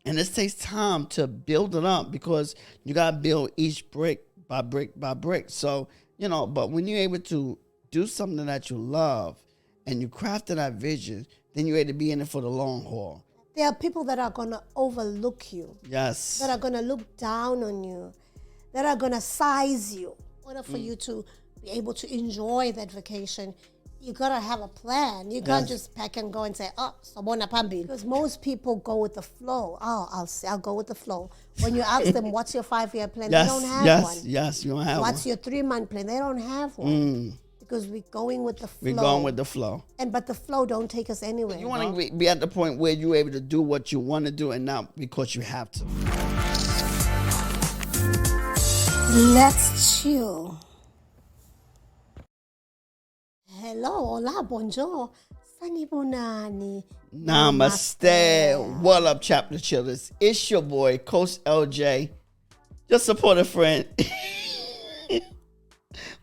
And it takes time to build it up because you got to build each brick by brick by brick. So, but when you're able to do something that you love and you crafted that vision, then you're able to be in it for the long haul. There are people that are going to overlook you. Yes. That are going to look down on you. That are going to size you. In order for you to be able to enjoy that vacation, you got to have a plan. You can't just pack and go and say, sabona pambi. Because most people go with the flow. I'll go with the flow. When you ask them, what's your 5-year plan? They don't have one. Yes, you don't have one. What's your 3-month plan? They don't have one. Because we're going with the flow. We're going with the flow. But the flow don't take us anywhere. You want to be at the point where you're able to do what you want to do and not because you have to. Let's chill. Hello, hola, bonjour. Sanibonani. Namaste. What up, Chapter Chillers? It's your boy, Coach LJ. Your supportive friend.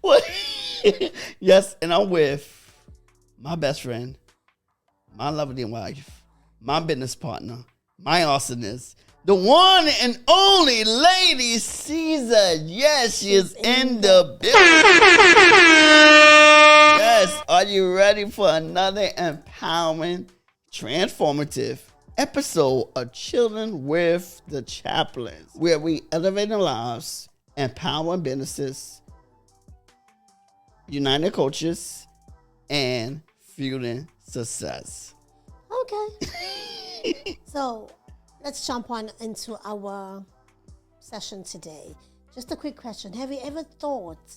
What? Yes, and I'm with my best friend, my lovely wife, my business partner, my awesomeness, the one and only Lady Caesar. Yes, she is in the building. Yes, are you ready for another empowering, transformative episode of Chilling with the Chaplins, where we elevate our lives, empower businesses, united coaches, and fueling success. Okay. So let's jump on into our session today. Just a quick question. Have you ever thought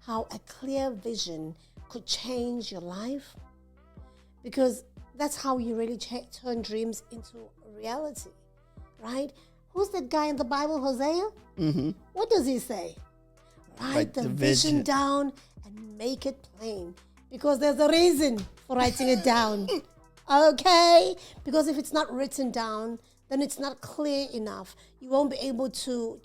how a clear vision could change your life? Because that's how you really turn dreams into reality, right? Who's that guy in the Bible, Hosea? Mm-hmm. What does he say? Write the vision down and make it plain. Because there's a reason for writing it down. Okay? Because if it's not written down, then it's not clear enough. You won't be able to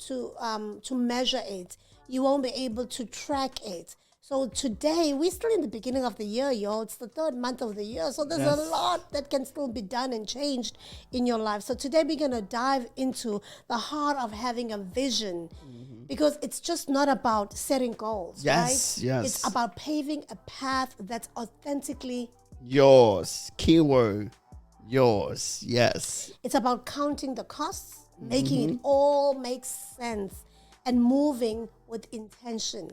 measure it. You won't be able to track it. So today, we're still in the beginning of the year, y'all. It's the 3rd month of the year. So there's a lot that can still be done and changed in your life. So today, we're going to dive into the heart of having a vision. Because it's just not about setting goals, right? Yes. It's about paving a path that's authentically yours. Keyword, yours. Yes. It's about counting the costs, making it all make sense, and moving with intention.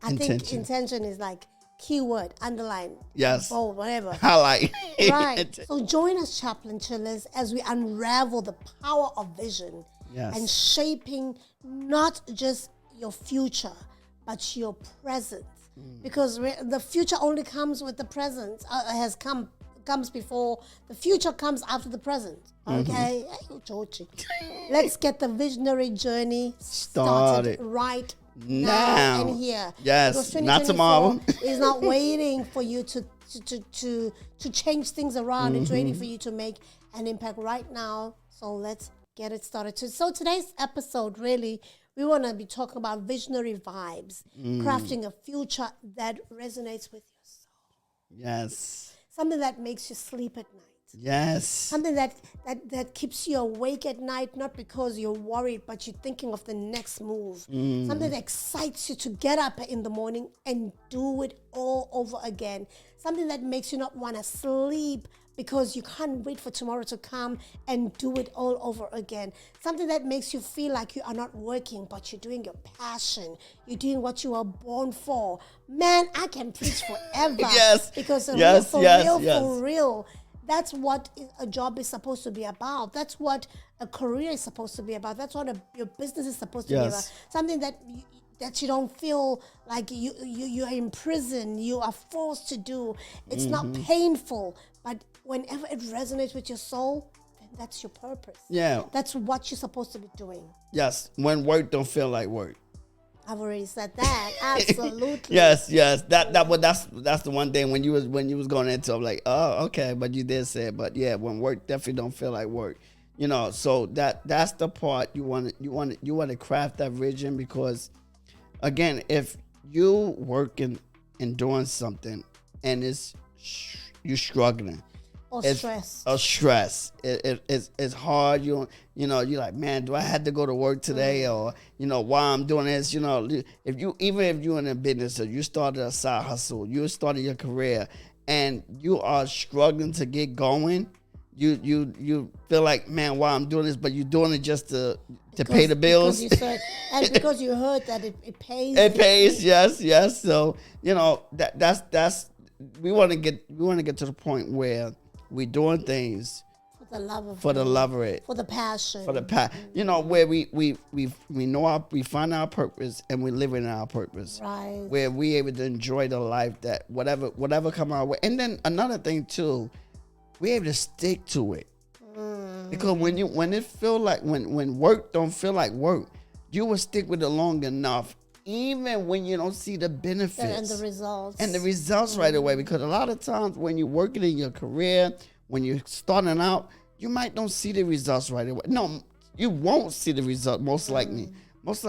I think intention is like keyword, underline, bold, whatever. Highlight. Right. So join us, Chaplain Chillers, as we unravel the power of vision and shaping not just your future, but your present. Because the future only comes with the present, comes before, the future comes after the present. Okay? Let's get the visionary journey started right now and here. Yes, not tomorrow. Is not waiting for you to change things around. It's waiting for you to make an impact right now. So let's get it started. So today's episode, really, we want to be talking about visionary vibes, crafting a future that resonates with your soul. Yes. Something that makes you sleep at night. Yes. Something that keeps you awake at night, not because you're worried, but you're thinking of the next move. Something that excites you to get up in the morning and do it all over again. Something that makes you not want to sleep because you can't wait for tomorrow to come and do it all over again. Something that makes you feel like you are not working, but you're doing your passion. You're doing what you were born for. Man, I can preach forever. Yes. Because for real, that's what a job is supposed to be about. That's what a career is supposed to be about. That's what your business is supposed to be about. Something that you don't feel like you're in prison, you are forced to do. It's not painful, but whenever it resonates with your soul, then that's your purpose. Yeah. That's what you're supposed to be doing. Yes. When work don't feel like work. I've already said that. Absolutely. Yes. That's the one thing when you was going into it, I'm like, oh, okay, but you did say it. But yeah, when work definitely don't feel like work. So that's the part you want to craft that vision, because again, if you working and doing something and you're struggling, Or stress. Or stress. It's hard. You're like, man, do I have to go to work today? Or, while I'm doing this, if you're in a business or you started a side hustle, you started your career and you are struggling to get going, you feel like, man, why I'm doing this, but you're doing it just to pay the bills. Because you heard that it pays. It pays, yes. So, that's we want to get to the point where we're doing things for the love of it, for the passion, where we know we find our purpose and we live in our purpose, right? Where we able to enjoy the life that whatever come our way. And then another thing too, we able to stick to it, because when it feel like when work don't feel like work, you will stick with it long enough, even when you don't see the benefits and the results right away. Because a lot of times when you're working in your career, when you're starting out, you might don't see the results right away. No, you won't see the result. Most likely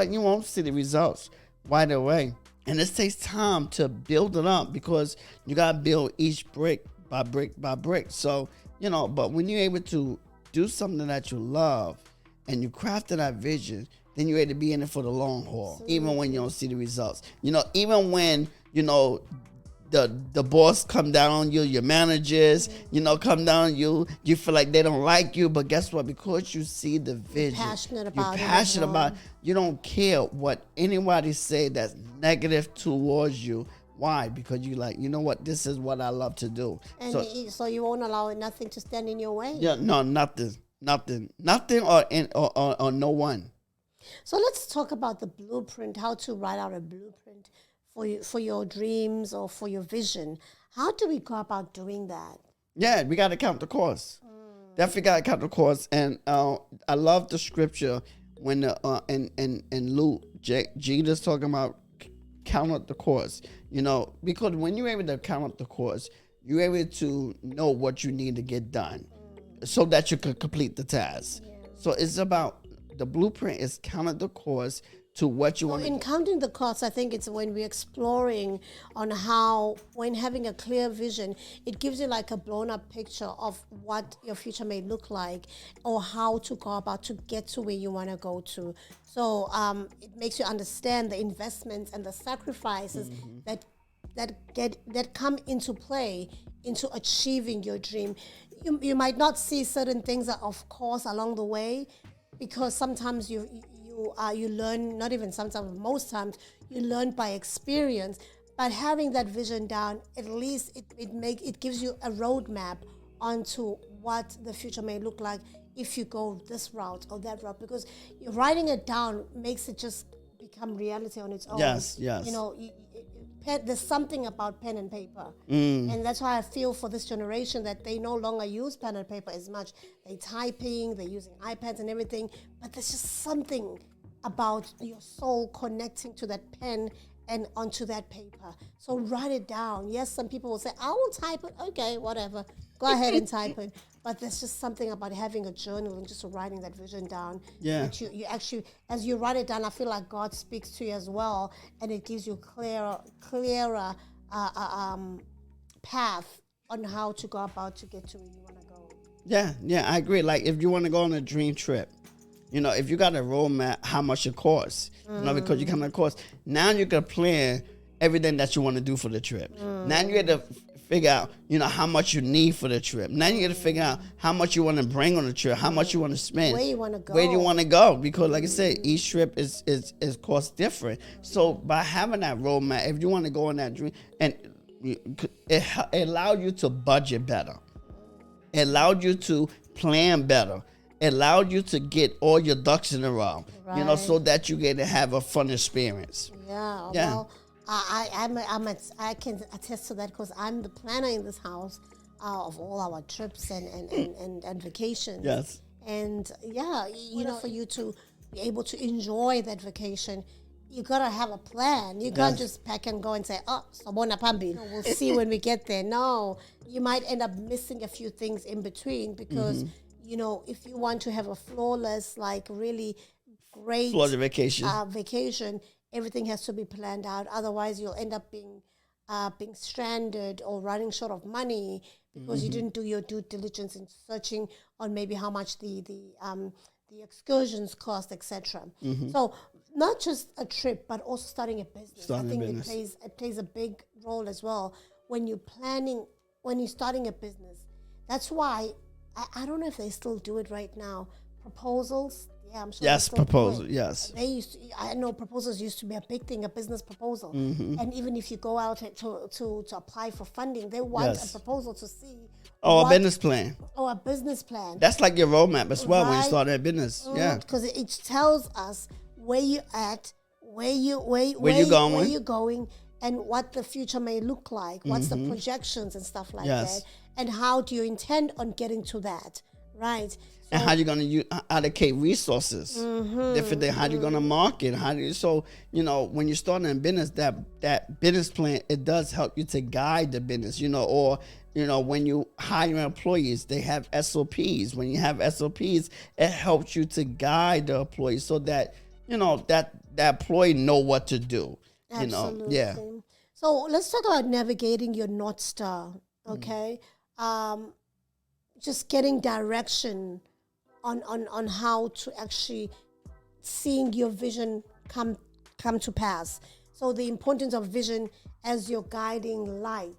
you won't see the results right away. And it takes time to build it up, because you gotta build each brick by brick by brick. So, but when you're able to do something that you love and you crafted that vision, then you're able to be in it for the long haul. Absolutely. Even when you don't see the results. Even when, the boss come down on you, your managers, come down on you, you feel like they don't like you, but guess what? Because you see the vision, you're passionate about it, you don't care what anybody say that's negative towards you. Why? Because you like, you know what? This is what I love to do. And so you won't allow nothing to stand in your way? Yeah, no, nothing or no one. So let's talk about the blueprint, how to write out a blueprint for your dreams or for your vision. How do we go about doing that? Yeah, we got to count the cost. Definitely got to count the cost. And I love the scripture when in Luke, Jesus talking about count up the cost. Because when you're able to count up the cost, you're able to know what you need to get done so that you can complete the task. Yeah. So it's about, the blueprint is counting the cost to what you want. In counting the costs, I think it's when we're exploring on how, when having a clear vision, it gives you like a blown up picture of what your future may look like or how to go about to get to where you want to go to. So it makes you understand the investments and the sacrifices that come into play into achieving your dream. You might not see certain things, of course, along the way, because sometimes you learn, not even sometimes, most times, you learn by experience. But having that vision down, at least it gives you a roadmap onto what the future may look like if you go this route or that route. Because writing it down makes it just become reality on its own. Yes. There's something about pen and paper. And that's why I feel for this generation that they no longer use pen and paper as much. They're typing, they're using iPads and everything, but there's just something about your soul connecting to that pen and onto that paper. So write it down. Yes, some people will say, I will type it. Okay, whatever. Go ahead and type it. But there's just something about having a journal and just writing that vision down. Yeah. That you actually, as you write it down, I feel like God speaks to you as well, and it gives you clearer path on how to go about to get to where you want to go. Yeah, I agree. Like if you want to go on a dream trip, if you got a roadmap, how much it costs, because you come to cost. Now you can plan everything that you want to do for the trip. Now you got to figure out, how much you need for the trip. Now you got to figure out how much you want to bring on the trip, how much you want to spend, where you want to go, because like I said, each trip is cost different. So by having that roadmap, if you want to go on that dream, and it allowed you to budget better, it allowed you to plan better, it allowed you to get all your ducks in a row, right. So that you get to have a fun experience. Yeah. Well, I can attest to that because I'm the planner in this house of all our trips and vacations. Yes. And for you to be able to enjoy that vacation, you gotta have a plan. You can't just pack and go and say, "Oh, Sabona Pambi, we'll see when we get there." No, you might end up missing a few things in between because if you want to have a flawless, like really great flawless vacation, everything has to be planned out. Otherwise, you'll end up being being stranded or running short of money because you didn't do your due diligence in searching on maybe how much the excursions cost, etc. So not just a trip, but also starting a business. I think it plays a big role as well when you're starting a business. That's why I don't know if they still do it right now. Proposals, yeah, I'm sure. Yes, proposal. Yes, I know proposals used to be a big thing, a business proposal, and even if you go out to apply for funding, they want a proposal to see. A business plan. Oh, a business plan. That's like your roadmap as well when you start a business. Yeah, because it tells us where you're at, where you're going, and what the future may look like. What's the projections and stuff like that, and how do you intend on getting to that, right? So, and how you're going to allocate resources, different things. How you're going to market? When you're starting a business, that business plan, it does help you to guide the business. Or when you hire employees, they have SOPs. When you have SOPs, it helps you to guide the employees so that that employee know what to do. Absolutely. So let's talk about navigating your North Star. Okay, just getting direction on how to actually seeing your vision come to pass. So the importance of vision as your guiding light.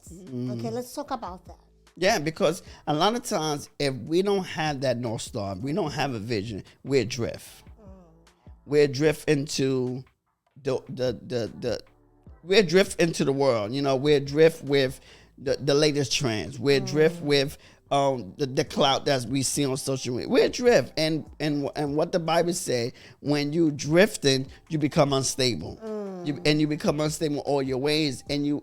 Okay, let's talk about that. Yeah, because a lot of times if we don't have that North Star, we don't have a vision, we're adrift. We're adrift into we're adrift into the world. We're adrift with the latest trends. We're adrift with the clout that we see on social media. We're adrift, and what the Bible say, when you drifting, you become unstable. You become unstable in all your ways, and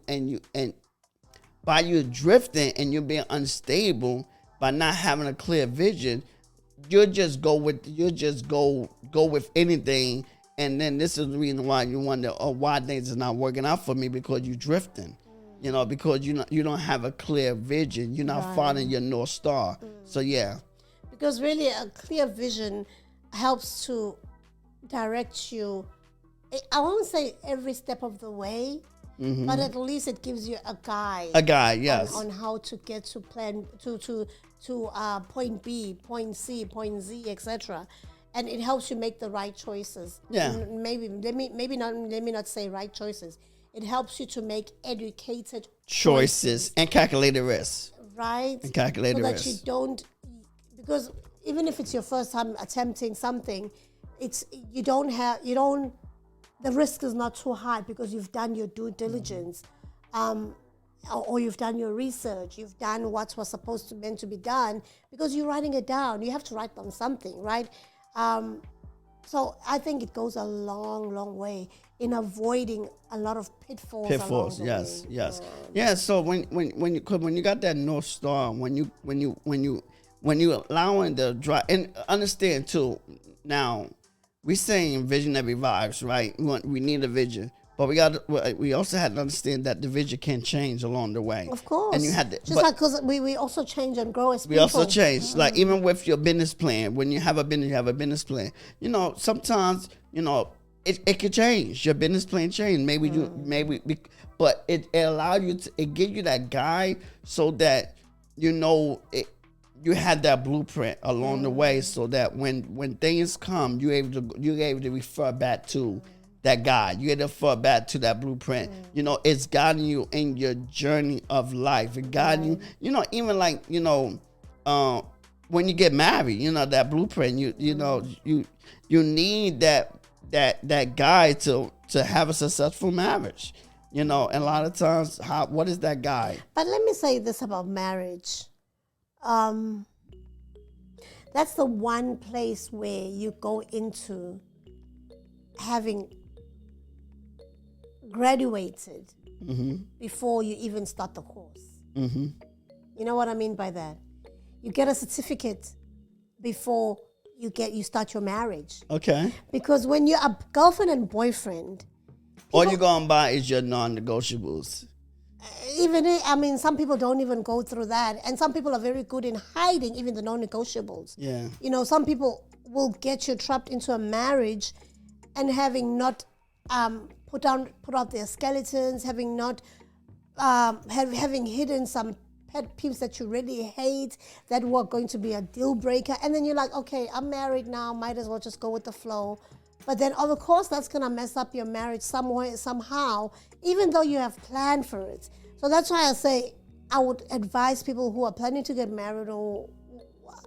by you drifting and you being unstable, by not having a clear vision, you'll just go with anything. And then this is the reason why you wonder, why things are not working out for me, because you're drifting. Because you don't have a clear vision. You're not finding your North Star. So yeah. Because really a clear vision helps to direct you. I won't say every step of the way, but at least it gives you a guide. A guide, yes. On how to get to plan to point B, point C, point Z, etc. And it helps you make the right choices. Yeah. And let me not say right choices. It helps you to make educated choices and calculated risks. Right? And calculated risks. So that you don't, because even if it's your first time attempting something, the risk is not too high because you've done your due diligence, or you've done your research, you've done what was meant to be done, because you're writing it down. You have to write down something, right? So I think it goes a long, long way in avoiding a lot of pitfalls. Yes. Yeah. So when you got that North Star, when you allowing the drive, and understand too. Now, we saying vision that revives, right? We need a vision, but we also had to understand that the vision can change along the way. Of course. And you had to, because we also change and grow as people. We also change, like even with your business plan. When you have a business plan. Sometimes it could change. Your business plan change. But it allow you to. It give you that guide so that you had that blueprint along the way, so that when things come, you're able to refer back to that guide. You able to refer back to that blueprint. It's guiding you in your journey of life. It guiding you. Even like when you get married, that blueprint. You need that guide to have a successful marriage. And a lot of times, what is that guide? But let me say this about marriage. That's the one place where you go into having graduated before you even start the course. You know what I mean by that? You get a certificate before you start your marriage. Okay. Because when you're a girlfriend and boyfriend, all you're going to buy is your non-negotiables. Some people don't even go through that. And some people are very good in hiding even the non-negotiables. Yeah. Some people will get you trapped into a marriage and having not put out their skeletons, having not having hidden some pet peeves that you really hate that were going to be a deal breaker, and then you're like, okay, I'm married now, might as well just go with the flow. But then of course that's gonna mess up your marriage somewhere, somehow, even though you have planned for it. So that's why I say I would advise people who are planning to get married, or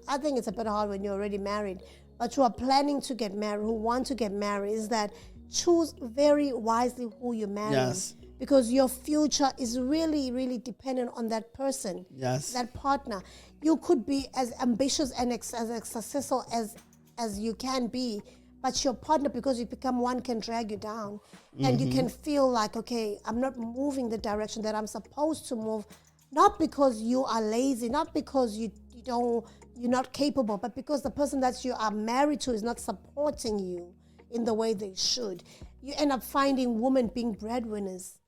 I think it's a bit hard when you're already married, but who are planning to get married, who want to get married, is that choose very wisely who you marry. Yes. Because your future is really, really dependent on that person, Yes. that partner. You could be as ambitious and as successful as you can be, but your partner, because you become one, can drag you down. And you can feel like, okay, I'm not moving the direction that I'm supposed to move, not because you are lazy, not because you're not capable, but because the person that you are married to is not supporting you in the way they should. You end up finding women being breadwinners.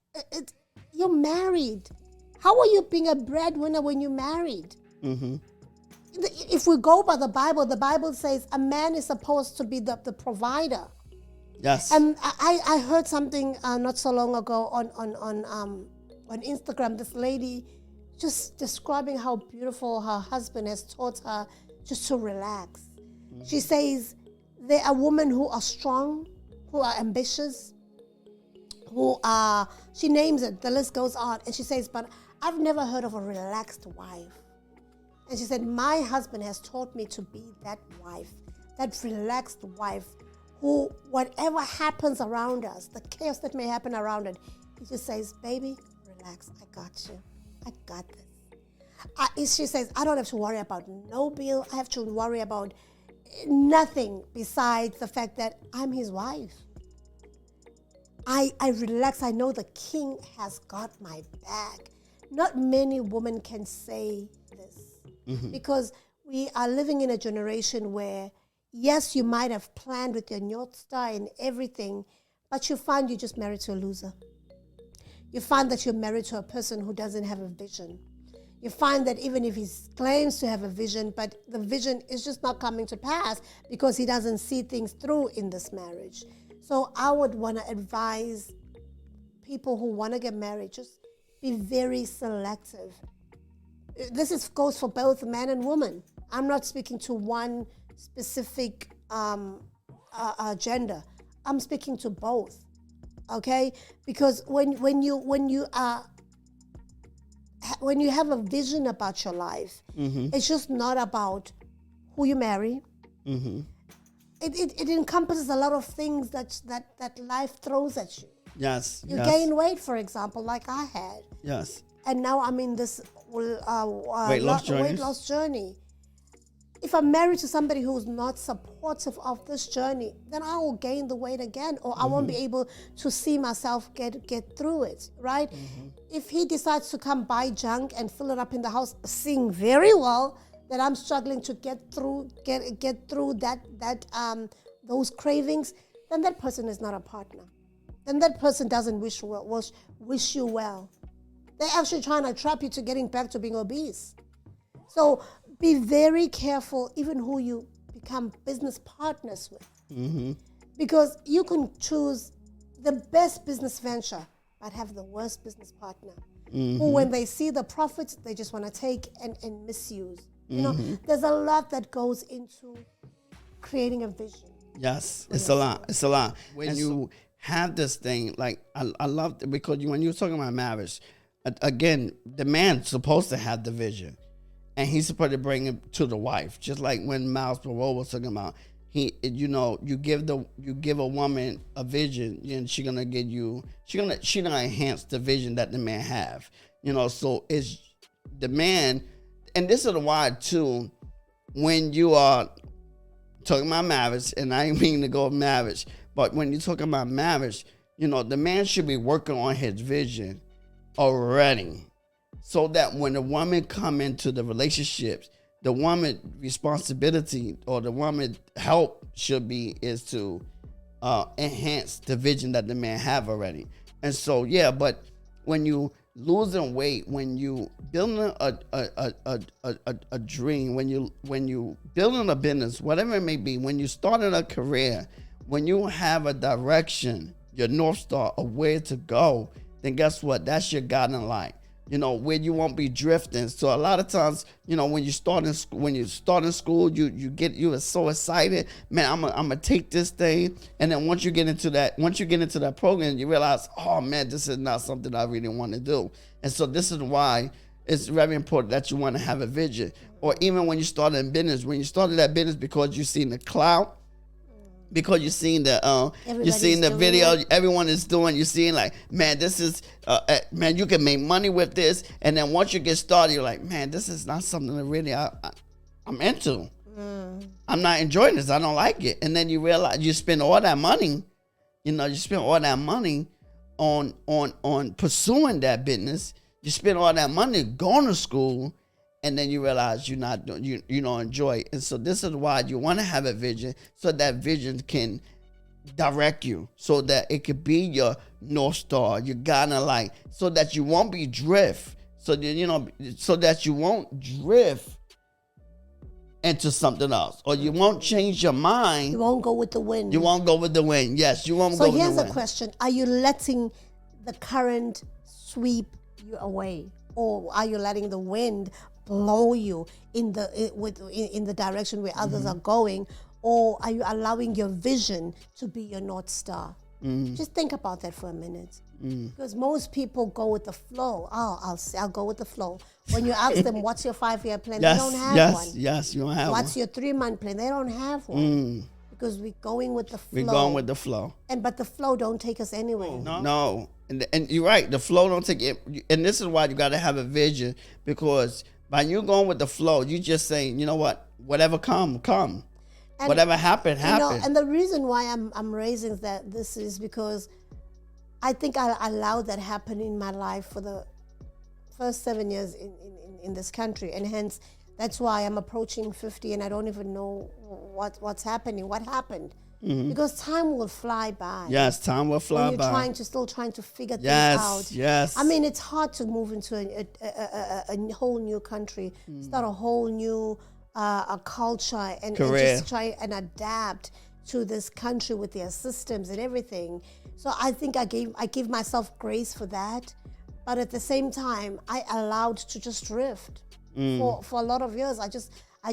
You're married. How are you being a breadwinner when you're married? If we go by the Bible says a man is supposed to be the provider. Yes. And I heard something not so long ago on Instagram. This lady just describing how beautiful her husband has taught her just to relax. She says there are women who are strong, who are ambitious, who are, she names it, the list goes on. And she says, but I've never heard of a relaxed wife. And she said, my husband has taught me to be that wife, that relaxed wife, who, whatever happens around us, the chaos that may happen around it, he just says, baby, relax, I got you. I got this. She says, I don't have to worry about no bill. I have to worry about nothing besides the fact that I'm his wife. I relax. I know the king has got my back. Not many women can say this because we are living in a generation where, yes, you might have planned with your North Star and everything, but you find you're just married to a loser. You find that you're married to a person who doesn't have a vision. You find that even if he claims to have a vision, but the vision is just not coming to pass because he doesn't see things through in this marriage. So I would want to advise people who want to get married, just be very selective. This goes for both man and woman. I'm not speaking to one specific gender. I'm speaking to both. Okay, because when you have a vision about your life, it's just not about who you marry. It encompasses a lot of things that life throws at you. Yes. You gain weight, for example, like I had. Yes. And now I'm in this weight loss journey. If I'm married to somebody who's not supportive of this journey, then I will gain the weight again, or I won't be able to see myself get through it, right? If he decides to come buy junk and fill it up in the house, seeing very well that I'm struggling to get through those cravings, then that person is not a partner. Then that person doesn't wish you well. They're actually trying to trap you to getting back to being obese. So be very careful even who you become business partners with. Because you can choose the best business venture, but have the worst business partner. Who, when they see the profits, they just want to take and misuse. You know, there's a lot that goes into creating a vision. Yes, it's a lot. It's a lot. When you have this thing, like I love it because when you're talking about marriage, again, the man's supposed to have the vision, and he's supposed to bring it to the wife. Just like when Miles Parole was talking about, you give a woman a vision, and she's gonna enhance the vision that the man have. So it's the man, and this is why too, when you are talking about marriage, and I ain't mean to go marriage, but when you're talking about marriage, the man should be working on his vision already, so that when the woman come into the relationships, the woman responsibility or the woman help is to enhance the vision that the man have already. And so but when you losing weight, when you building a dream, when you building a business, whatever it may be, when you starting a career, when you have a direction, your North Star of where to go, then guess what? That's your guiding light. Where you won't be drifting. So a lot of times, when you start in school, you are so excited, man. I'm gonna take this thing, and then once you get into that program, you realize, oh man, this is not something I really want to do. And so this is why it's very important that you want to have a vision. Or even when you start in business, that business because you've seen the clout, because you're seeing the video everyone is doing, you're seeing like, man, this is man, you can make money with this, and then once you get started, you're like, man, this is not something that really I'm into. I'm not enjoying this. I don't like it. And then you realize you spend all that money, on pursuing that business. You spend all that money going to school, and then you realize you don't enjoy it. And so this is why you want to have a vision, so that vision can direct you, so that it could be your North Star, your guiding light, so that you won't be drift, so that you won't drift into something else, or you won't change your mind. You won't go with the wind. Yes, you won't go with the wind. So here's a question. Are you letting the current sweep you away? Or are you letting the wind blow you in the direction where others are going? Or are you allowing your vision to be your North Star? Just think about that for a minute. Because most people go with the flow. I'll go with the flow. When you ask them, what's your 5-year plan? They don't have one. Yes, you don't have one. What's your 3-month plan? They don't have one. Because we're going with the flow. We're going with the flow. But the flow don't take us anywhere. No. And you're right. The flow don't take it. And this is why you got to have a vision, because by you going with the flow, you just saying, you know what? Whatever come. And whatever happen. And the reason why I'm raising this is because I think I allowed that happen in my life for the first 7 years in this country, and hence that's why I'm approaching 50 and I don't even know what's happening. What happened? Because time will fly by. Yes, time will fly by. When you're still trying to figure things out. Yes. I mean, it's hard to move into a whole new country, start a whole new a culture, and just try and adapt to this country with their systems and everything. So I think I give myself grace for that, but at the same time, I allowed to just drift for a lot of years. I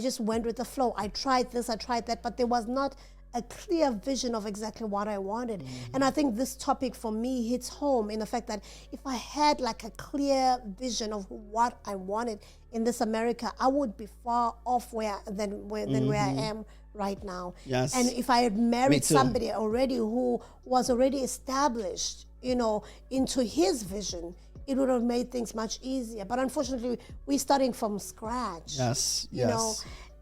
just went with the flow. I tried this, I tried that, but there was not a clear vision of exactly what I wanted. And I think this topic for me hits home in the fact that if I had like a clear vision of what I wanted in this America, I would be far off than where I am right now. Yes. And if I had married somebody already who was already established, into his vision, it would have made things much easier. But unfortunately, we're starting from scratch. Yes. You know,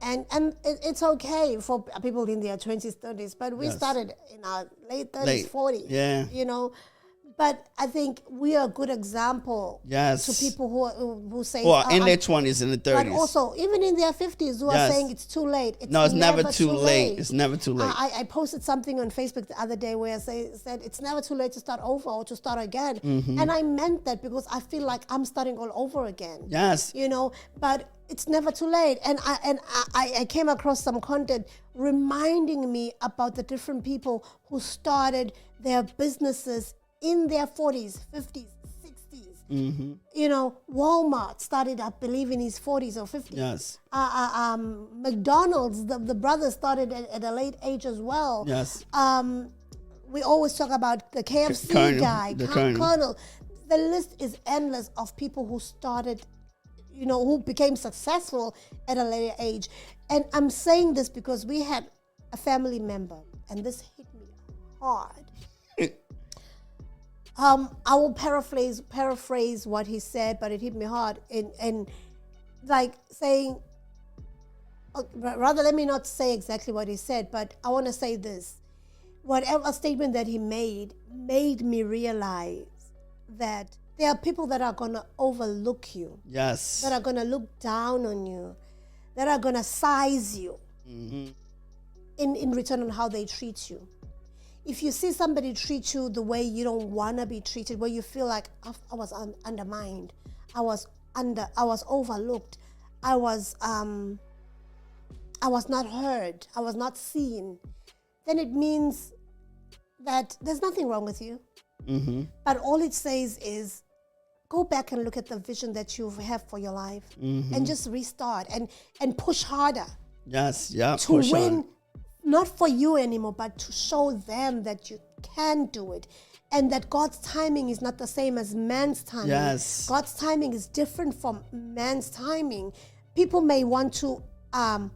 and it's okay for people in their 20s, 30s, but we started in our late 30s, 40s. Yeah. But I think we are a good example to people who say... Well, in their 20s and the 30s. But also, even in their 50s, who are saying it's too late. It's never too late. It's never too late. I posted something on Facebook the other day where I said it's never too late to start over or to start again. And I meant that because I feel like I'm starting all over again. Yes. But it's never too late. And I came across some content reminding me about the different people who started their businesses in their 40s, 50s, 60s. Walmart started, I believe, in his 40s or 50s. Yes. McDonald's, the brother started at a late age as well. Yes. We always talk about the KFC guy, Colonel. The list is endless of people who started, who became successful at a later age. And I'm saying this because we had a family member, and this hit me hard. I will paraphrase what he said, but it hit me hard. And like saying, rather, let me not say exactly what he said, but I want to say this. Whatever statement that he made me realize that there are people that are going to overlook you. Yes. That are going to look down on you. That are going to size you in return on how they treat you. If you see somebody treat you the way you don't want to be treated, where you feel like I was undermined, I was overlooked, I was not heard, I was not seen, then it means that there's nothing wrong with you. But all it says is, go back and look at the vision that you have for your life and just restart and push harder. Yes, yeah. To win, not for you anymore, but to show them that you can do it. And that God's timing is not the same as man's timing. Yes. God's timing is different from man's timing. People may want to align,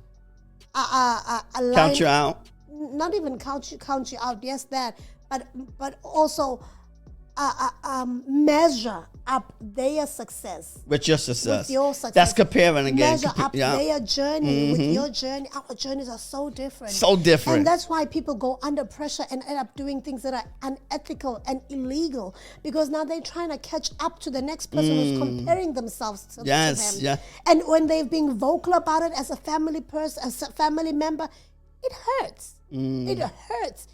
count you out. Not even count you out. Yes, that, but also measure up their success With your success. With your success. That's comparing again. Measure up their journey with your journey. Our journeys are so different. So different. And that's why people go under pressure and end up doing things that are unethical and illegal, because now they're trying to catch up to the next person who's comparing themselves to them. Yeah. And when they've been vocal about it as a family person, as a family member, it hurts. It hurts.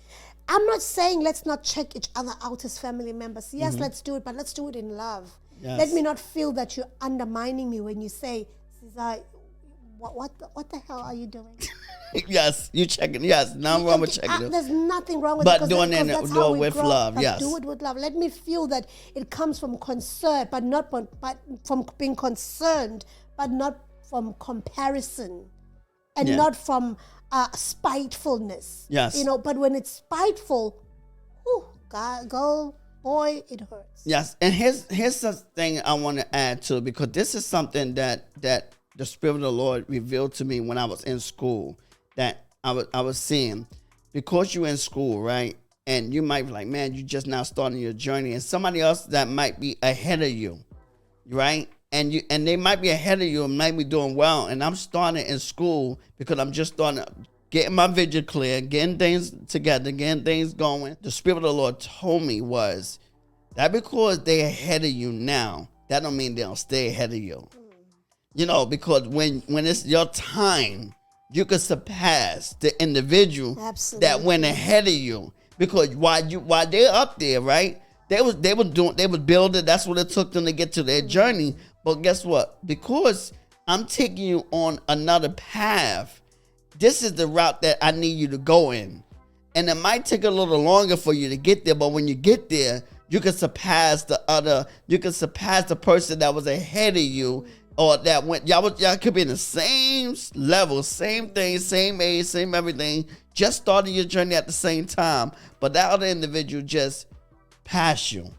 I'm not saying let's not check each other out as family members. Yes, let's do it, but let's do it in love. Yes. Let me not feel that you're undermining me when you say, Cesar, what the hell are you doing? Yes, you checking. Yes, nothing wrong with checking. There's nothing wrong with but it. But doing it with love, yes. Do it with love. Let me feel that it comes from concern, but from being concerned, but not from comparison, and not from spitefulness. Yes. But when it's spiteful, boy, it hurts. Yes, and here's the thing I want to add to, because this is something that the Spirit of the Lord revealed to me when I was in school, that I was seeing, because you're in school, right? And you might be like, man, you just now starting your journey, and somebody else that might be ahead of you, right? And they might be ahead of you and might be doing well. And I'm starting in school because I'm just starting getting my vision clear, getting things together, getting things going. The Spirit of the Lord told me was that because they're ahead of you now, that don't mean they'll stay ahead of you. Because when it's your time, you can surpass the individual that went ahead of you. Because while they're up there, right? They was building. That's what it took them to get to their journey. But guess what? Because I'm taking you on another path, this is the route that I need you to go in. And it might take a little longer for you to get there, but when you get there, you can surpass the person that was ahead of you, or that went, y'all could be in the same level, same thing, same age, same everything, just starting your journey at the same time, but that other individual just passed you.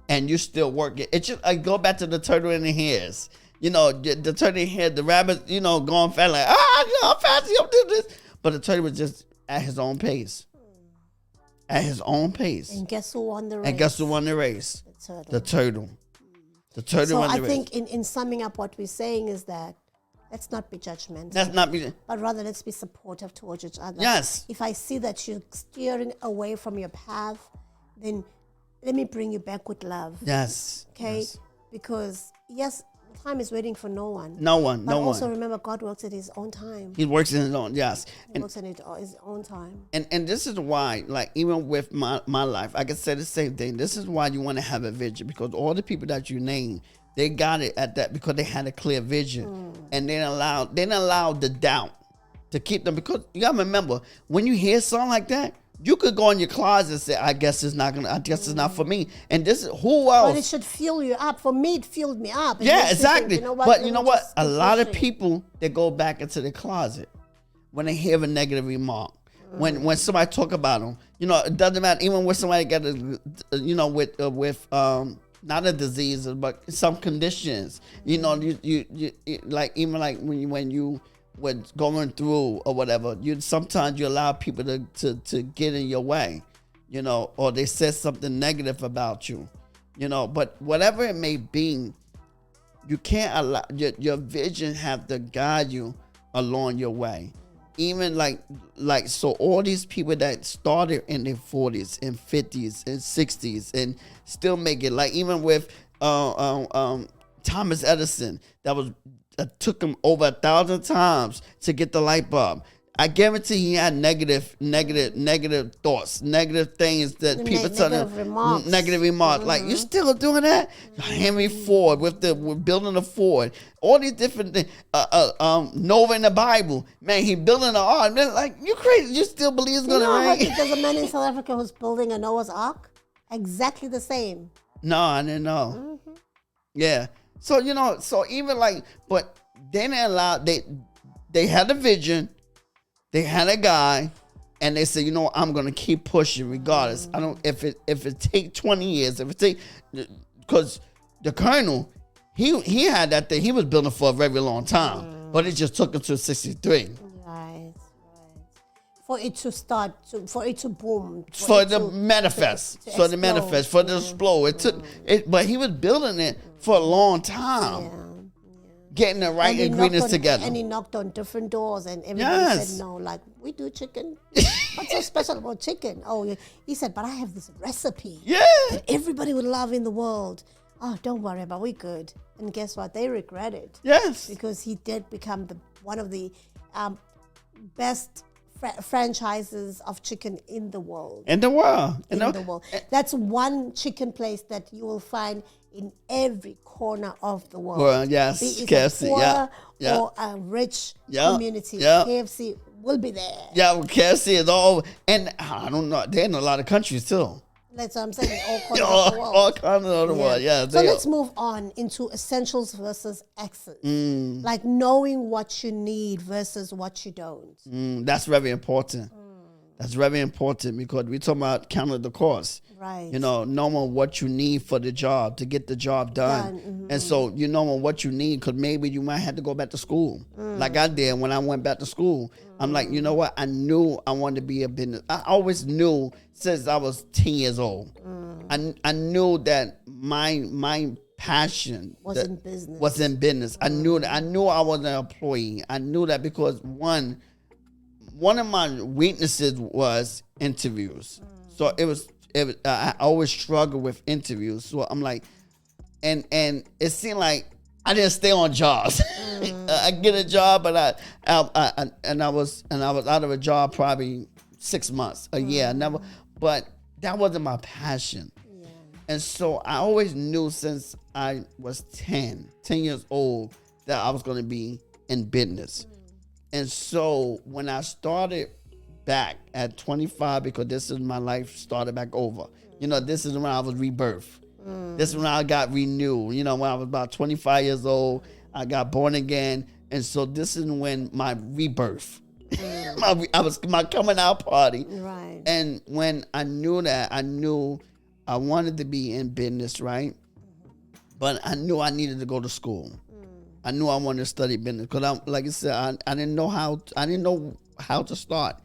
And you still working. It's just, I go back to the turtle in the hairs. The turtle in the hair, the rabbit, going fast like, I'm fast, I'm doing this. But the turtle was just at his own pace. At his own pace. And guess who won the race? The turtle. The turtle so won the race. I think in summing up what we're saying is that let's not be judgmental. But rather let's be supportive towards each other. Yes. If I see that you're steering away from your path, then let me bring you back with love. Yes. Okay? Yes. Because, yes, time is waiting for no one. But also remember, God works at his own time. He works in his own, yes. He works in his own time. And this is why, like, even with my life, I can say the same thing. This is why you want to have a vision, because all the people that you name, they got it at that because they had a clear vision. And they didn't allow the doubt to keep them, because you got to remember, when you hear something like that, you could go in your closet and say, I guess it's not for me. And this is who else? But it should fuel you up. For me, it fueled me up. Yeah, exactly. But you know what? A lot of people, they go back into the closet when they hear a negative remark. When somebody talk about them, it doesn't matter. Even when somebody got with not a disease, but some conditions. You like, even like when you was going through or whatever, sometimes you allow people to get in your way, or they said something negative about you, but whatever it may be, you can't allow your vision have to guide you along your way. Even like so all these people that started in their 40s and 50s and 60s and still make it, like even with Thomas Edison, that took him over 1,000 times to get the light bulb. I guarantee he had negative thoughts, negative things that people tell him. Negative remarks. Like, you still doing that? Henry Ford with building a Ford. All these different things. Noah in the Bible. Man, he building an ark. Man, like, you crazy. You still believe it's going to rain? There's a man in South Africa who's building a Noah's Ark. Exactly the same. No, I didn't know. Yeah. So so even like, but they didn't allow. They had a vision. They had a guy, and they said, I'm gonna keep pushing regardless. I don't if it take 20 years, if it take, because the Colonel, he had that thing. He was building for a very long time, but it just took him to 63. Right. For it to start, for it to boom. For the manifest. For the manifest. For the explode. It took it, but he was building it for a long time. Yeah. Getting the right ingredients together. And he knocked on different doors, and everybody said no. Like, we do chicken. What's so special about chicken? Oh, he said, but I have this recipe. Yeah. That everybody would love in the world. Oh, don't worry about it. We good. And guess what? They regret it. Yes. Because he did become one of the best franchises of chicken in the world. In the world. In the world. That's one chicken place that you will find in every corner of the world. Well, yes, Be it KFC, a poor or a rich community. KFC will be there. Yeah, well, KFC is all, and I don't know, they're in a lot of countries too. That's what I'm saying, all corners of the world. All corners of the world, yeah. So let's move on into essentials versus excess. Like knowing what you need versus what you don't. That's very important. That's very important because we talking about counting the cost. Right. Knowing what you need for the job to get the job done. And so knowing what you need, because maybe you might have to go back to school. Like I did when I went back to school. I'm like, you know what? I knew I wanted to be a business. I always knew since I was 10 years old. I knew that my passion was in business. Was in business. I knew that. I knew I was an employee. I knew that because one of my weaknesses was interviews. So it was I always struggled with interviews. So I'm like, and it seemed like I didn't stay on jobs. I get a job, but I was out of a job probably 6 months, a year. But that wasn't my passion. Yeah. And so I always knew since I was 10 years old that I was going to be in business. And so when I started back at 25, because this is my life started back over. This is when I was rebirthed. This is when I got renewed. When I was about 25 years old, I got born again. And so this is when my rebirth, my coming out party. Right. And when I knew that, I knew I wanted to be in business, right? But I knew I needed to go to school. I knew I wanted to study business because, like I said, I didn't know how. I didn't know how to start.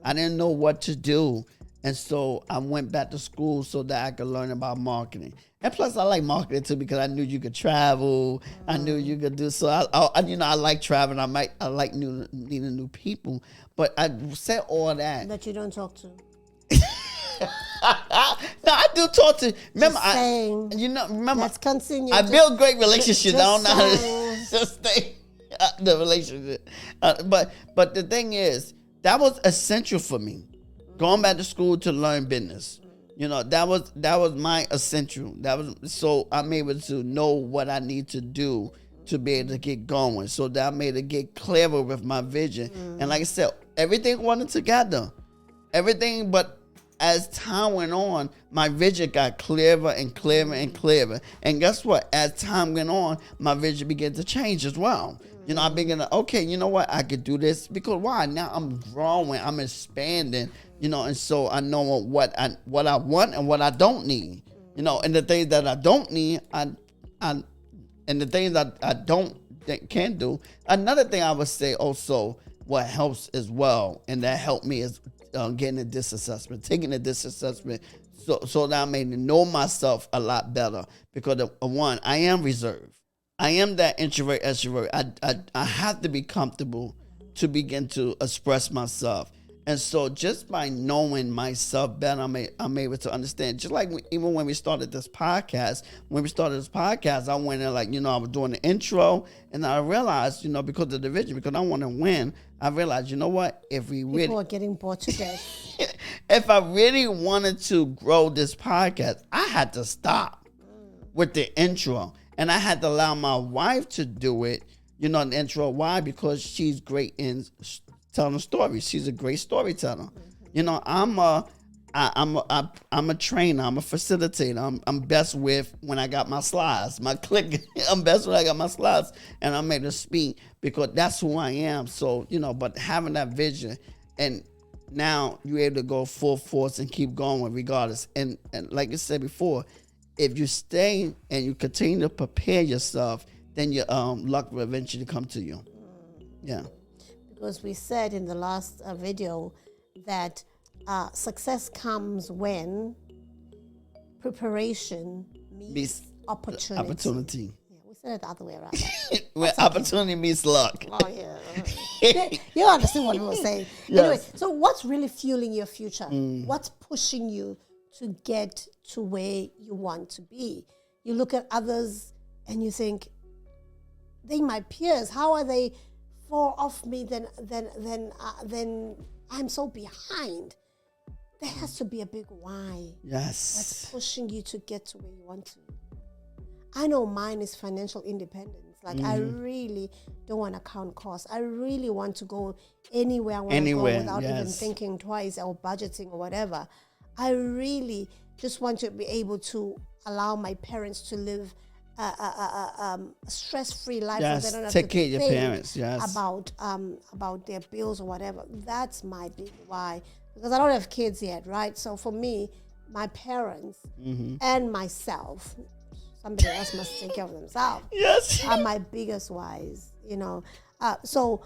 I didn't know what to do, and so I went back to school so that I could learn about marketing. And plus, I like marketing too because I knew you could travel. I knew you could do so. I like traveling. I like meeting new people. But I said all that. That you don't talk to. No, I do talk to. Remember, remember. Let's continue. I build great relationships. I don't know how to sustain the relationship. But the thing is, that was essential for me. Going back to school to learn business. That was my essential. So I'm able to know what I need to do to be able to get going. So that I'm able to get clearer with my vision. And like I said, everything went together. Everything, but as time went on, my vision got clearer and clearer and clearer. And guess what? As time went on, my vision began to change as well. I began to, okay, you know what? I could do this. Because why? Now I'm growing. I'm expanding. And so I know what I want and what I don't need. And the things that I don't need, and the things that I can't do. Another thing I would say also, what helps as well, and that helped me is getting a DISC assessment, taking a DISC assessment, so that I may know myself a lot better. Because one, I am reserved. I am that introvert, extrovert. I have to be comfortable to begin to express myself. And so just by knowing myself better, I'm able to understand. Just like even when we started this podcast, I went in like, I was doing the intro, and I realized, because of the vision, because I want to win, I realized, you know what? People are getting bored to death. If I really wanted to grow this podcast, I had to stop with the intro. And I had to allow my wife to do it, the intro. Why? Because she's great in telling stories. She's a great storyteller. I'm a I'm a trainer. I'm a facilitator. I'm best with when I got my slides, my click. I'm best when I got my slides, and I'm able to speak because that's who I am. So but having that vision, and now you're able to go full force and keep going regardless. And like I said before, if you stay and you continue to prepare yourself, then your luck will eventually come to you. Yeah. Because we said in the last video that success comes when preparation meets opportunity. Yeah, we said it the other way around. When opportunity meets luck. Oh, yeah. You understand what we were saying. Yes. Anyway, so what's really fueling your future? What's pushing you to get to where you want to be? You look at others and you think, they my peers, how are they far off me then I'm so behind? There has to be a big why. Yes. That's pushing you to get to where you want to. I know mine is financial independence. Like I really don't want to count costs. I really want to go anywhere I want to go without even thinking twice or budgeting or whatever. I really just want to be able to allow my parents to live a stress-free life. Yes, so they don't have take to care of your think parents. Yes. About their bills or whatever. That's my big why. Because I don't have kids yet, right? So for me, my parents and myself, somebody else must take care of themselves. Yes. Are my biggest whys, So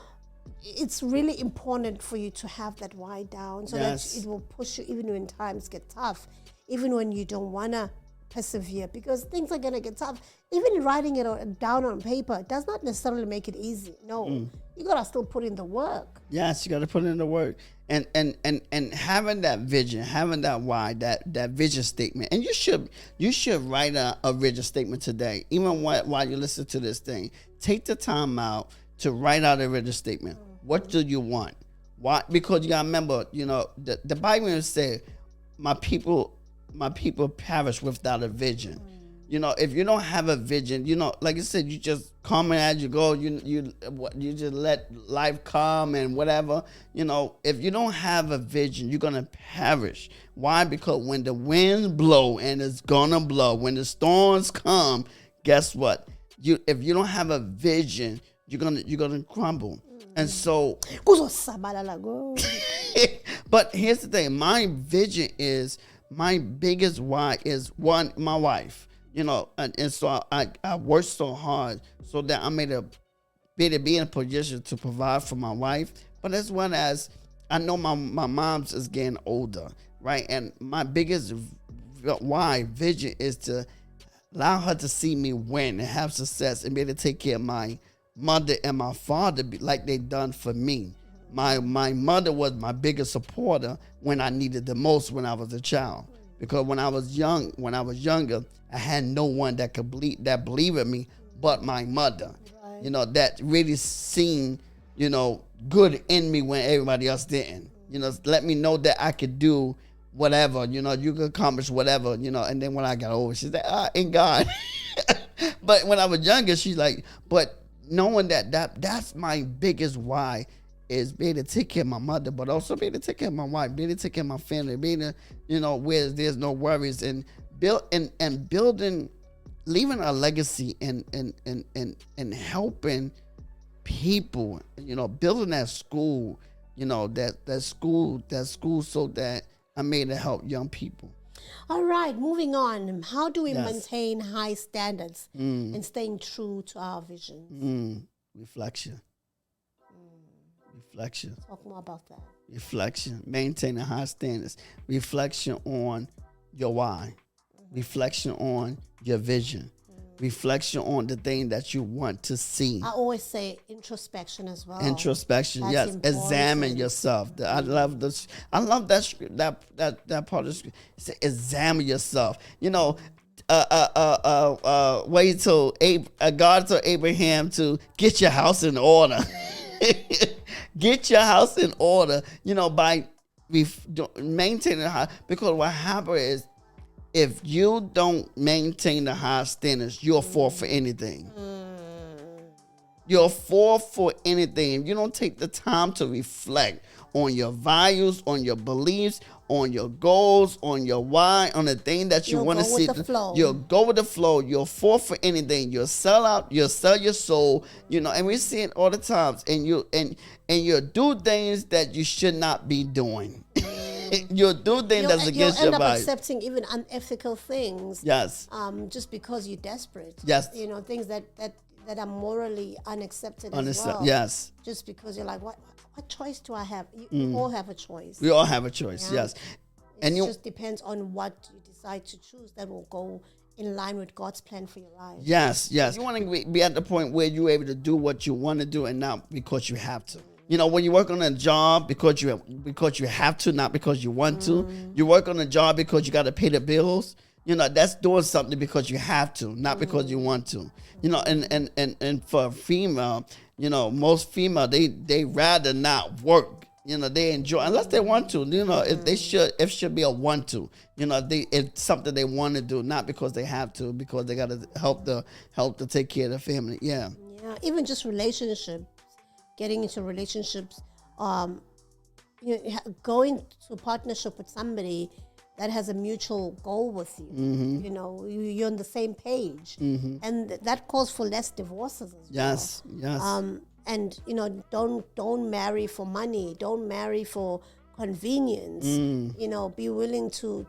it's really important for you to have that why down so that it will push you even when times get tough, even when you don't want to persevere, because things are going to get tough. Even writing it down on paper does not necessarily make it easy. No, you got to still put in the work. Yes, you got to put in the work. And having that vision, having that why, that vision statement. And you should write a vision statement today. Even while you listen to this thing, take the time out to write out a vision statement. What do you want? Why? Because you got to remember, the Bible said, my people perish without a vision. If you don't have a vision, like I said, you just come and as you go, you just let life come and whatever. If you don't have a vision, you're gonna perish. Why? Because when the winds blow, and it's gonna blow, when the storms come, guess what? If you don't have a vision, you're gonna crumble. And so, but here's the thing: my vision is, my biggest why is one, my wife. And so I worked so hard so that I'm able to be in a position to provide for my wife. But as well as I know my mom's is getting older, right? And my biggest vision is to allow her to see me win and have success and be able to take care of my mother and my father like they done for me. My mother was my biggest supporter when I needed the most when I was a child. Because when I was younger, I had no one that could believe in me but my mother. Right. That really seen, good in me when everybody else didn't. Let me know that I could do whatever, you could accomplish whatever, and then when I got older, she's like, in God. But when I was younger, she's like, but knowing that's my biggest why is being to take care of my mother, but also being to take care of my wife, being to take care of my family, being to, where there's no worries, and building, leaving a legacy and helping people, building that school, that school so that I'm able to help young people. All right, moving on. How do we maintain high standards and staying true to our visions? Reflection. Talk more about that. Reflection. Maintaining high standards. Reflection on your why. Reflection on your vision. Reflection on the thing that you want to see. I always say introspection as well. Introspection, that's yes. Important. Examine yourself. I love this. I love that script. That part of the script. Examine yourself. Wait till God told Abraham to get your house in order. Get your house in order. By maintaining high. Because what happens is, if you don't maintain the high standards, you'll fall for anything. You'll fall for anything. If you don't take the time to reflect on your values, on your beliefs, on your goals, on your why, on the thing that you want to see. You'll go with the flow. You'll fall for anything. You'll sell out. You'll sell your soul. And we see it all the times. And you'll do things that you should not be doing. You'll do things that's against your values. You'll end up accepting even unethical things. Yes. Just because you're desperate. Yes. Things that are morally unaccepted as well. Yes. Just because you're like, what choice do I have? You all have a choice. We all have a choice, yes. It just depends on what you decide to choose that will go in line with God's plan for your life. Yes. You want to be at the point where you're able to do what you want to do and not because you have to. When you work on a job because you have to, not because you want to. You work on a job because you got to pay the bills. That's doing something because you have to, not because you want to. And for a female, most female, they rather not work. They enjoy, unless they want to. It should be a want to. It's something they want to do, not because they have to, because they got to help to take care of the family. Yeah. Yeah. Even just relationships, getting into relationships, going to a partnership with somebody that has a mutual goal with you. Mm-hmm. You're on the same page. Mm-hmm. And that calls for less divorces as yes. well. Yes. And don't marry for money. Don't marry for convenience. Be willing to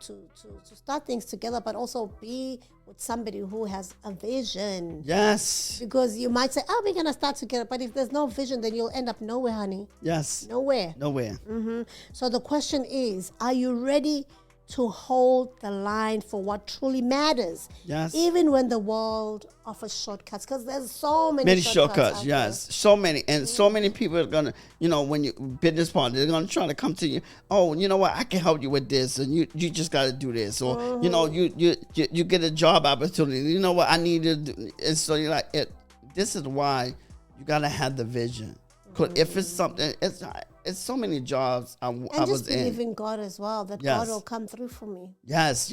start things together, but also be with somebody who has a vision. Yes. Because you might say, we're going to start together. But if there's no vision, then you'll end up nowhere, honey. Yes. Nowhere. Mm-hmm. So the question is, are you ready to hold the line for what truly matters? Yes. Even when the world offers shortcuts, because there's so many shortcuts. Yes. So many. And so many people are going to, when you business partner, they're going to try to come to you. Oh, you know what? I can help you with this. And you just got to do this. Or, you get a job opportunity. You know what? I need to do. And so you're like, this is why you got to have the vision. Because if it's something, it's so many jobs I was in. And just believe in God as well, that yes. God will come through for me. Yes.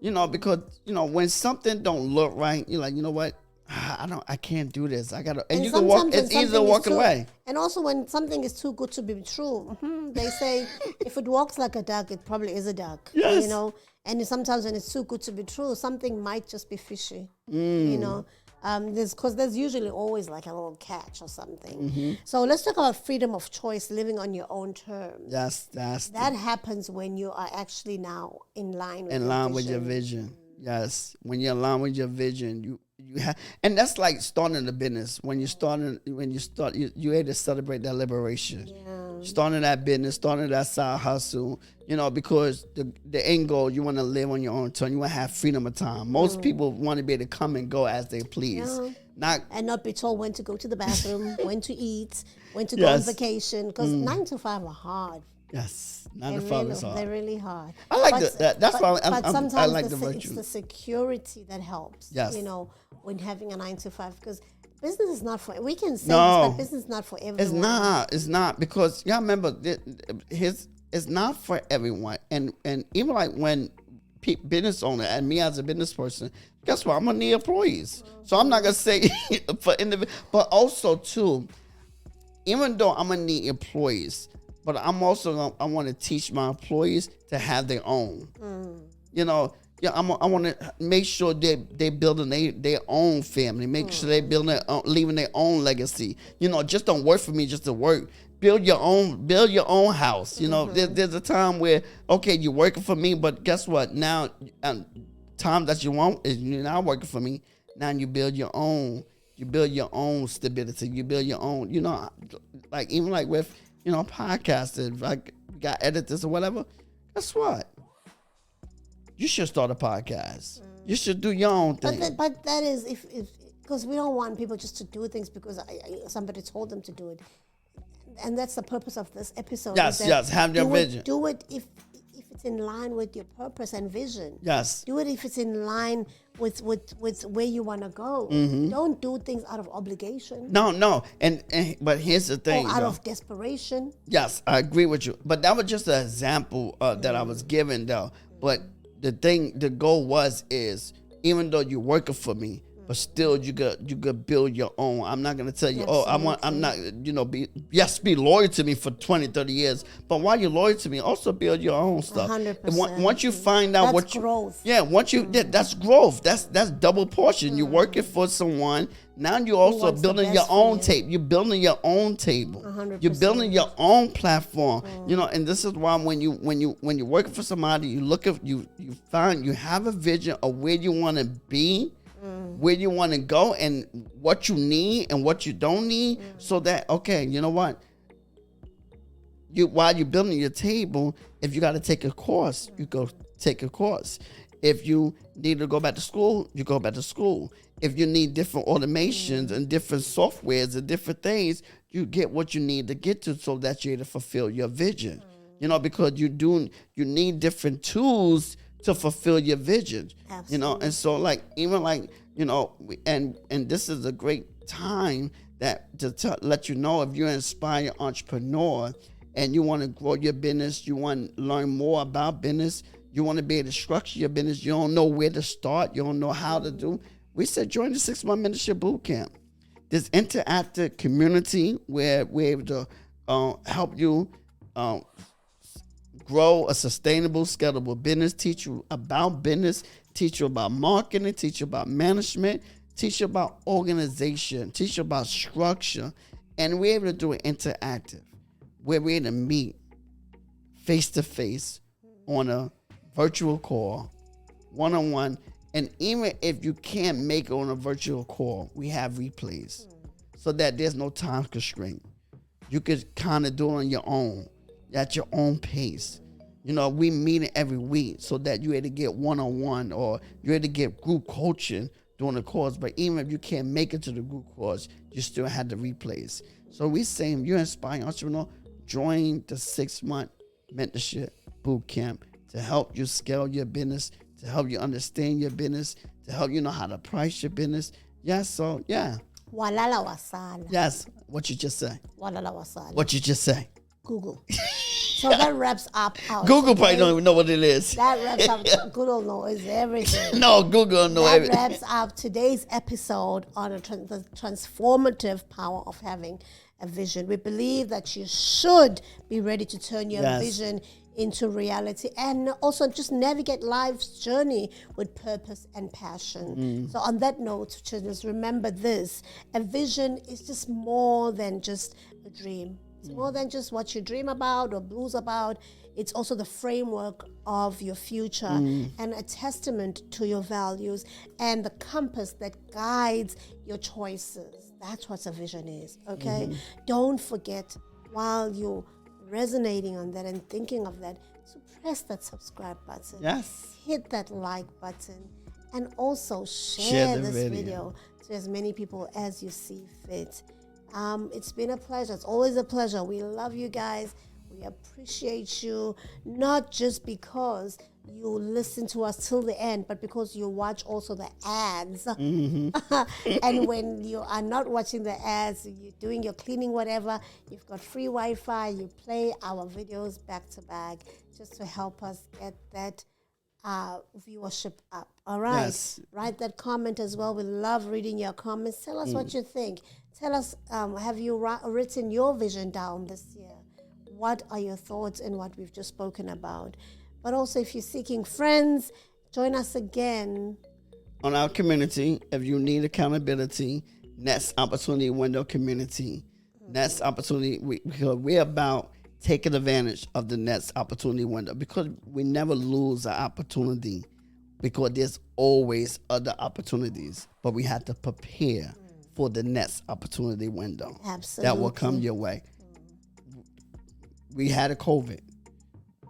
Because, when something don't look right, you're like, you know what? I can't do this. I got to, and you can walk, it's easy to walk away. And also when something is too good to be true, they say, if it walks like a duck, it probably is a duck. Yes. And sometimes when it's too good to be true, something might just be fishy, there's usually always like a little catch or something. Mm-hmm. So let's talk about freedom of choice, living on your own terms. Yes, that happens when you are actually now in line with your vision. Yes, when you're in line with your vision, you have, and that's like starting a business. When you start, you able to celebrate that liberation. Yeah. Starting that business, starting that side hustle. Because the end goal, you want to live on your own terms. You want to have freedom of time. Most people want to be able to come and go as they please. Yeah. Not be told when to go to the bathroom, when to eat, when to go on vacation. Because 9 to 5 are hard. Yes, 9 to 5 is hard. They're really hard. I like that. That's why sometimes I like the virtue. It's the security that helps. Yes. When having a 9 to 5, because business is not for. We can say this, but business is not for everyone. It's not because y'all remember it's not for everyone, and even like when business owner and me as a business person, guess what? I'm gonna need employees, so I'm not gonna say for individual, but also too, even though I'm gonna need employees, but I'm also I want to teach my employees to have their own. I want to make sure they building their own family. Make sure they building leaving their own legacy. Just don't work for me just to work. Build your own house. There's a time where you're working for me, but guess what? Now, time that you want is you're not working for me. Now you build your own. You build your own stability. You build your own. Like even like with podcasting, like got editors or whatever. Guess what? You should start a podcast. You should do your own thing. But that is if because we don't want people just to do things because somebody told them to do it. And that's the purpose of this episode. Yes, have your vision. Do it if it's in line with your purpose and vision. Yes. Do it if it's in line with where you want to go. Mm-hmm. Don't do things out of obligation. No. And but here's the thing. Or out of desperation. Yes, I agree with you. But that was just an example that I was given, though. But the goal is even though you're working for me, but still you could build your own. I'm not going to tell you, I'm not, be loyal to me for 20, 30 years, but while you're loyal to me, also build your own stuff. 100%. Once you find out that's growth. That's growth. That's double portion. You're working for someone. Now you're also building your own table. You're building your own table. 100%. You're building your own platform. And this is why when you're working for somebody, you find you have a vision of where you want to be, where you want to go, and what you need and what you don't need, so that, okay, you know what? While you're building your table, if you got to take a course, you go take a course. If you need to go back to school, you go back to school. If you need different automations and different softwares and different things, you get what you need to get to, so that you're able to fulfill your vision. Because you need different tools to fulfill your vision. Absolutely. And so and this is a great time to let you know, if you're an inspired entrepreneur and you want to grow your business, you want to learn more about business, you want to be able to structure your business, you don't know where to start, you don't know how to do. We said join the 6-month mentorship boot camp. This interactive community where we're able to help you grow a sustainable, scalable business, teach you about business, teach you about marketing, teach you about management, teach you about organization, teach you about structure. And we're able to do it interactive, where we're able to meet face-to-face on a virtual call, one-on-one. And even if you can't make it on a virtual call, we have replays, so that there's no time constraint. You could kind of do it on your own, at your own pace. We meet it every week, so that you're able to get one-on-one, or you're able to get group coaching during the course. But even if you can't make it to the group course, you still have the replays. So we saying, you're inspiring entrepreneur, join the 6-month mentorship boot camp to help you scale your business, to help you understand your business, to help you know how to price your business. Yes, so yeah. Walala wasala. Yes, what you just say. Walala wasala. What you just say. Google. So that wraps up our Google probably don't even know what it is. That wraps up. Google knows everything. No, Google knows everything. That wraps up today's episode on the transformative power of having a vision. We believe that you should be ready to turn your vision into reality, and also just navigate life's journey with purpose and passion. So on that note, just remember this: a vision is just more than just a dream. It's more than just what you dream about or blues about. It's also the framework of your future and a testament to your values and the compass that guides your choices. That's what a vision is, okay? Don't forget, while you're resonating on that and thinking of that, to press that subscribe button. Yes. Hit that like button. And also share this video to as many people as you see fit. It's been a pleasure. It's always a pleasure. We love you guys. We appreciate you, not just because you listen to us till the end, but because you watch also the ads. And when you are not watching the ads, you're doing your cleaning, whatever, you've got free Wi-Fi, you play our videos back to back just to help us get that viewership up. All right. Yes. Write that comment as well. We love reading your comments. Tell us what you think. Tell us, have you written your vision down this year? What are your thoughts in what we've just spoken about? But also, if you're seeking friends, join us again on our community. If you need accountability, Next Opportunity Window Community. Next Opportunity, because we're about taking advantage of the next opportunity window, because we never lose an opportunity, because there's always other opportunities, but we have to prepare for the next opportunity window. Absolutely. That will come your way. We had a COVID,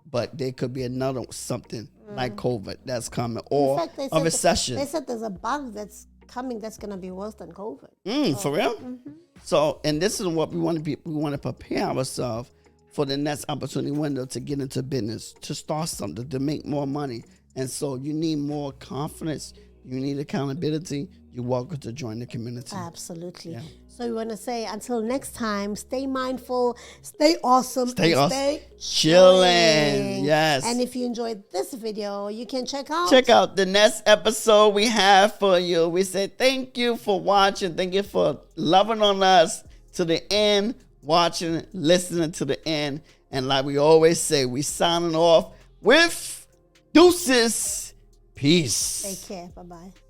but there could be another something like COVID that's coming, or in fact, a recession. They said there's a bug that's coming that's going to be worse than COVID. For real? So, and this is what we want to be. We want to prepare ourselves for the next opportunity window to get into business, to start something, to make more money. And so you need more confidence. you need accountability, you're welcome to join the community. Absolutely. Yeah. So we want to say until next time, stay mindful, stay awesome, Stay and awesome. stay Chilling. Yes. And if you enjoyed this video, you can check out the next episode we have for you. We say thank you for watching. Thank you for loving on us to the end, watching, listening to the end. And like we always say, we signing off with deuces. Peace. Take care. Bye-bye.